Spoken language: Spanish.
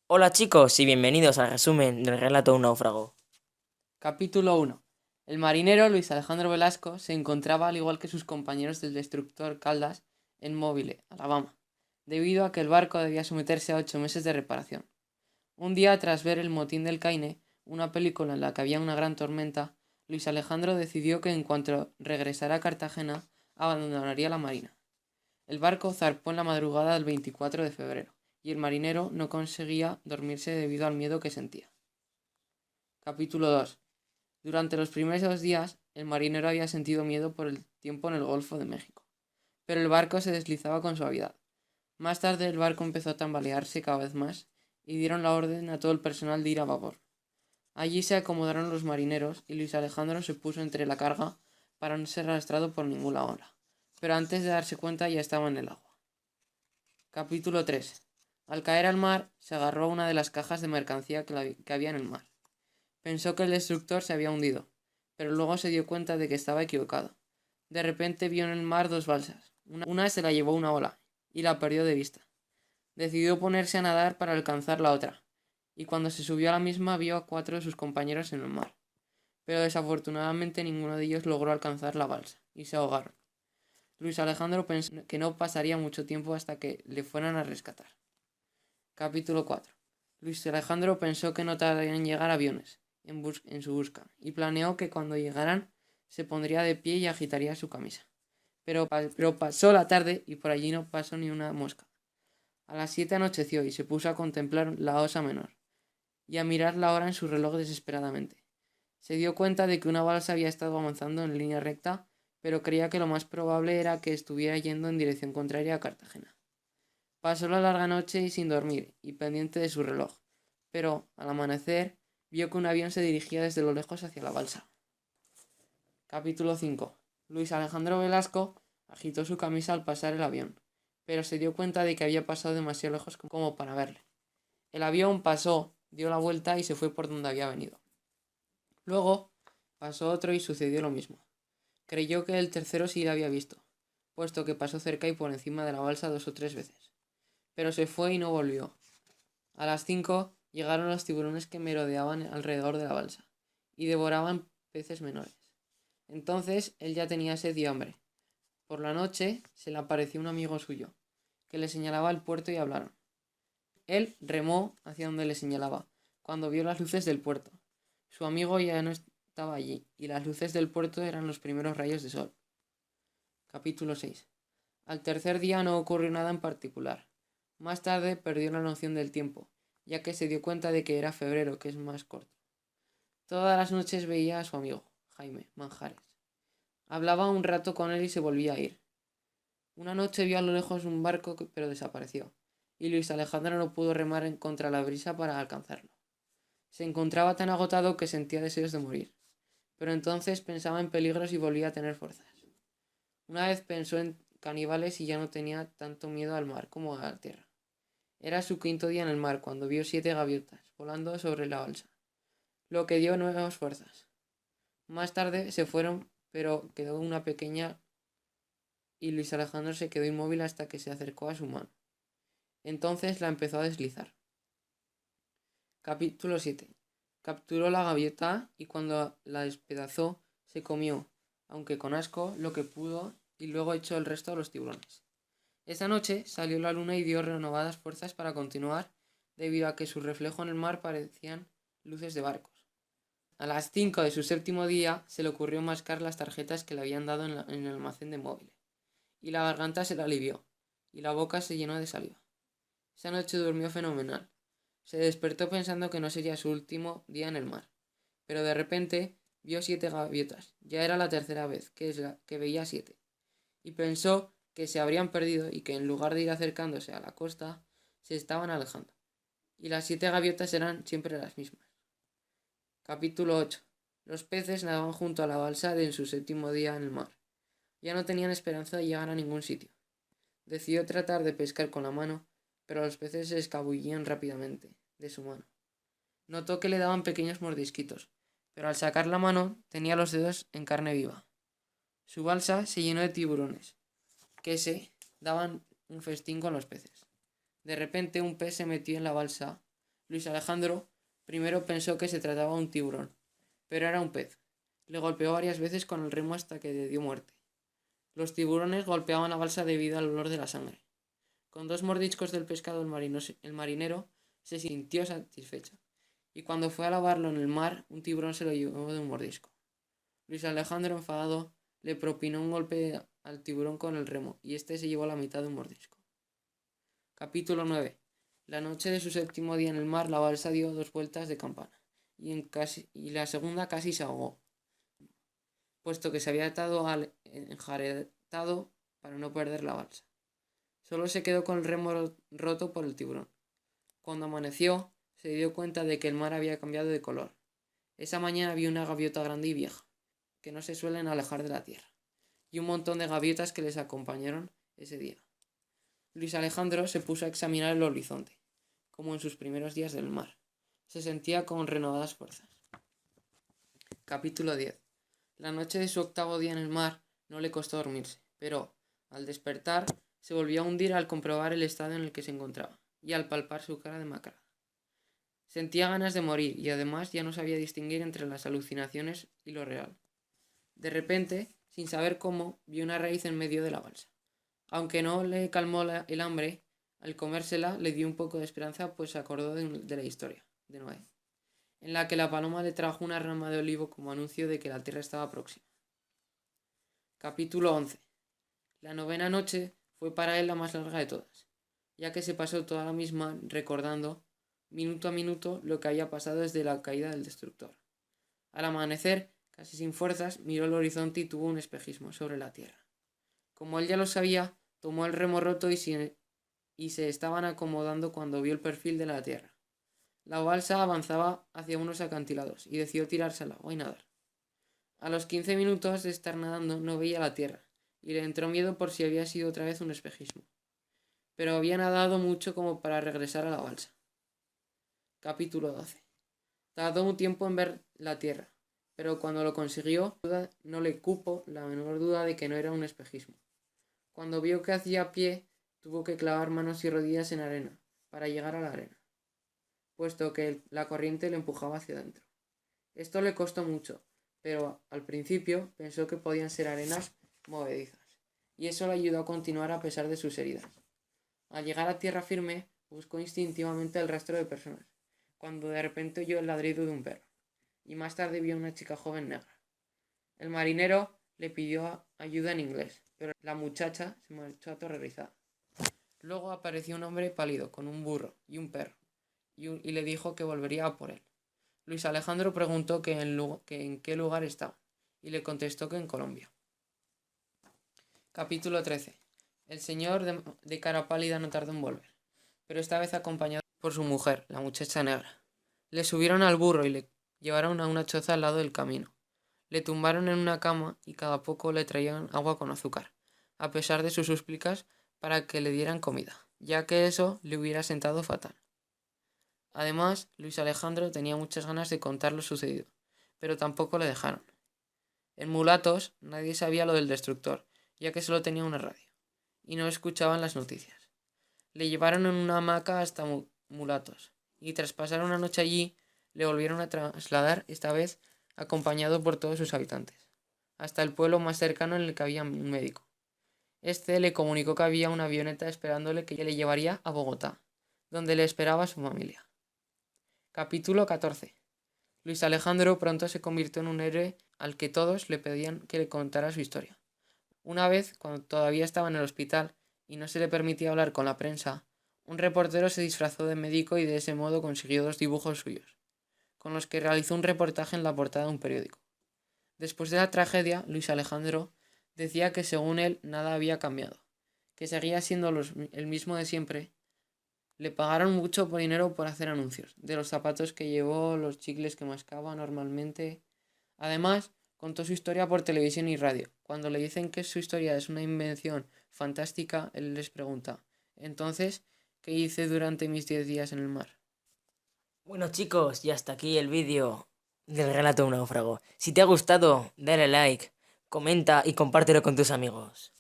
Hola chicos y bienvenidos al resumen del relato de un náufrago. Capítulo 1. El marinero Luis Alejandro Velasco se encontraba, al igual que sus compañeros del destructor Caldas, en Mobile, Alabama, debido a que el barco debía someterse a 8 meses de reparación. Un día, tras ver El motín del Caine, una película en la que había una gran tormenta, Luis Alejandro decidió que en cuanto regresara a Cartagena, abandonaría la marina. El barco zarpó en la madrugada del 24 de febrero, y el marinero no conseguía dormirse debido al miedo que sentía. Capítulo 2. Durante los primeros días, el marinero había sentido miedo por el tiempo en el Golfo de México, pero el barco se deslizaba con suavidad. Más tarde el barco empezó a tambalearse cada vez más y dieron la orden a todo el personal de ir a babor. Allí se acomodaron los marineros y Luis Alejandro se puso entre la carga para no ser arrastrado por ninguna ola, pero antes de darse cuenta ya estaba en el agua. Capítulo 3. Al caer al mar, se agarró a una de las cajas de mercancía que había en el mar. Pensó que el destructor se había hundido, pero luego se dio cuenta de que estaba equivocado. De repente vio en el mar dos balsas. Una se la llevó una ola y la perdió de vista. Decidió ponerse a nadar para alcanzar la otra, y cuando se subió a la misma vio a 4 de sus compañeros en el mar. Pero desafortunadamente ninguno de ellos logró alcanzar la balsa, y se ahogaron. Luis Alejandro pensó que no pasaría mucho tiempo hasta que le fueran a rescatar. Capítulo 4. Luis Alejandro pensó que no tardarían en llegar aviones en su busca y planeó que cuando llegaran se pondría de pie y agitaría su camisa. Pero pasó la tarde y por allí no pasó ni una mosca. A las 7 anocheció y se puso a contemplar la osa menor y a mirar la hora en su reloj desesperadamente. Se dio cuenta de que una balsa había estado avanzando en línea recta, pero creía que lo más probable era que estuviera yendo en dirección contraria a Cartagena. Pasó la larga noche y sin dormir, y pendiente de su reloj, pero, al amanecer, vio que un avión se dirigía desde lo lejos hacia la balsa. Capítulo 5. Luis Alejandro Velasco agitó su camisa al pasar el avión, pero se dio cuenta de que había pasado demasiado lejos como para verle. El avión pasó, dio la vuelta y se fue por donde había venido. Luego pasó otro y sucedió lo mismo. Creyó que el tercero sí la había visto, puesto que pasó cerca y por encima de la balsa 2 o 3 veces. Pero se fue y no volvió. A las 5 llegaron los tiburones que merodeaban alrededor de la balsa y devoraban peces menores. Entonces él ya tenía sed y hambre. Por la noche se le apareció un amigo suyo, que le señalaba el puerto y hablaron. Él remó hacia donde le señalaba, cuando vio las luces del puerto. Su amigo ya no estaba allí, y las luces del puerto eran los primeros rayos de sol. Capítulo 6. Al tercer día no ocurrió nada en particular. Más tarde perdió la noción del tiempo, ya que se dio cuenta de que era febrero, que es más corto. Todas las noches veía a su amigo, Jaime Manjares. Hablaba un rato con él y se volvía a ir. Una noche vio a lo lejos un barco, pero desapareció, y Luis Alejandro no pudo remar en contra la brisa para alcanzarlo. Se encontraba tan agotado que sentía deseos de morir, pero entonces pensaba en peligros y volvía a tener fuerzas. Una vez pensó en caníbales y ya no tenía tanto miedo al mar como a la tierra. Era su quinto día en el mar cuando vio 7 gaviotas volando sobre la balsa, lo que dio nuevas fuerzas. Más tarde se fueron, pero quedó una pequeña y Luis Alejandro se quedó inmóvil hasta que se acercó a su mano. Entonces la empezó a deslizar. Capítulo 7. Capturó la gaviota y cuando la despedazó se comió, aunque con asco, lo que pudo y luego echó el resto a los tiburones. Esa noche salió la luna y dio renovadas fuerzas para continuar, debido a que su reflejo en el mar parecían luces de barcos. A las 5 de su séptimo día se le ocurrió mascar las tarjetas que le habían dado en el almacén de móviles, y la garganta se le alivió, y la boca se llenó de saliva. Esa noche durmió fenomenal. Se despertó pensando que no sería su último día en el mar, pero de repente vio 7 gaviotas. Ya era la tercera vez que veía 7, y pensó que se habrían perdido y que en lugar de ir acercándose a la costa, se estaban alejando. Y las 7 gaviotas eran siempre las mismas. Capítulo 8. Los peces nadaban junto a la balsa de en su séptimo día en el mar. Ya no tenían esperanza de llegar a ningún sitio. Decidió tratar de pescar con la mano, pero los peces se escabullían rápidamente de su mano. Notó que le daban pequeños mordisquitos, pero al sacar la mano tenía los dedos en carne viva. Su balsa se llenó de tiburones, que se daban un festín con los peces. De repente un pez se metió en la balsa Luis Alejandro primero pensó que se trataba de un tiburón, pero era un pez. Le golpeó varias veces con el remo hasta que le dio muerte. Los tiburones golpeaban la balsa debido al olor de la sangre. Con 2 mordiscos del pescado el marinero se sintió satisfecho, y cuando fue a lavarlo en el mar, un tiburón se lo llevó de un mordisco. Luis Alejandro, enfadado, le propinó un golpe al tiburón con el remo, y este se llevó la mitad de un mordisco. Capítulo 9. La noche de su 7º día en el mar, la balsa dio 2 vueltas de campana, y la segunda casi se ahogó, puesto que se había atado al enjaretado para no perder la balsa. Solo se quedó con el remo roto por el tiburón. Cuando amaneció, se dio cuenta de que el mar había cambiado de color. Esa mañana vio una gaviota grande y vieja, que no se suelen alejar de la tierra, y un montón de gaviotas que les acompañaron ese día. Luis Alejandro se puso a examinar el horizonte, como en sus primeros días del mar. Se sentía con renovadas fuerzas. Capítulo 10. La noche de su 8º día en el mar no le costó dormirse, pero, al despertar, se volvió a hundir al comprobar el estado en el que se encontraba, y al palpar su cara demacrada. Sentía ganas de morir, y además ya no sabía distinguir entre las alucinaciones y lo real. De repente, sin saber cómo, vio una raíz en medio de la balsa. Aunque no le calmó el hambre, al comérsela le dio un poco de esperanza, pues se acordó de la historia de Noé, en la que la paloma le trajo una rama de olivo como anuncio de que la tierra estaba próxima. Capítulo 11. La 9ª noche fue para él la más larga de todas, ya que se pasó toda la misma recordando, minuto a minuto, lo que había pasado desde la caída del destructor. Al amanecer, casi sin fuerzas, miró el horizonte y tuvo un espejismo sobre la tierra. Como él ya lo sabía, tomó el remo roto y se estaban acomodando cuando vio el perfil de la tierra. La balsa avanzaba hacia unos acantilados y decidió tirarse al agua y nadar. A los 15 minutos de estar nadando no veía la tierra y le entró miedo por si había sido otra vez un espejismo. Pero había nadado mucho como para regresar a la balsa. Capítulo 12. Tardó un tiempo en ver la tierra, pero cuando lo consiguió no le cupo la menor duda de que no era un espejismo. Cuando vio que hacía pie, tuvo que clavar manos y rodillas en arena para llegar a la arena, puesto que la corriente le empujaba hacia adentro. Esto le costó mucho, pero al principio pensó que podían ser arenas movedizas, y eso le ayudó a continuar a pesar de sus heridas. Al llegar a tierra firme, buscó instintivamente el rastro de personas, cuando de repente oyó el ladrido de un perro, y más tarde vio a una chica joven negra. El marinero le pidió ayuda en inglés, pero la muchacha se marchó aterrorizada. Luego apareció un hombre pálido con un burro y un perro, y le dijo que volvería a por él. Luis Alejandro preguntó que en qué lugar estaba, y le contestó que en Colombia. Capítulo 13. El señor de cara pálida no tardó en volver, pero esta vez acompañado por su mujer, la muchacha negra. Le subieron al burro y le llevaron a una choza al lado del camino. Le tumbaron en una cama y cada poco le traían agua con azúcar, a pesar de sus súplicas para que le dieran comida, ya que eso le hubiera sentado fatal. Además, Luis Alejandro tenía muchas ganas de contar lo sucedido, pero tampoco le dejaron. En Mulatos nadie sabía lo del destructor, ya que solo tenía una radio, y no escuchaban las noticias. Le llevaron en una hamaca hasta Mulatos, y tras pasar una noche allí, le volvieron a trasladar, esta vez acompañado por todos sus habitantes, hasta el pueblo más cercano en el que había un médico. Este le comunicó que había una avioneta esperándole que le llevaría a Bogotá, donde le esperaba su familia. Capítulo 14. Luis Alejandro pronto se convirtió en un héroe al que todos le pedían que le contara su historia. Una vez, cuando todavía estaba en el hospital y no se le permitía hablar con la prensa, un reportero se disfrazó de médico y de ese modo consiguió 2 dibujos suyos, con los que realizó un reportaje en la portada de un periódico. Después de la tragedia, Luis Alejandro decía que según él nada había cambiado, que seguía siendo el mismo de siempre. Le pagaron mucho dinero por hacer anuncios, de los zapatos que llevó, los chicles que mascaba normalmente. Además, contó su historia por televisión y radio. Cuando le dicen que su historia es una invención fantástica, él les pregunta: entonces, ¿qué hice durante mis 10 días en el mar? Bueno chicos, y hasta aquí el vídeo del relato de un náufrago. Si te ha gustado, dale like, comenta y compártelo con tus amigos.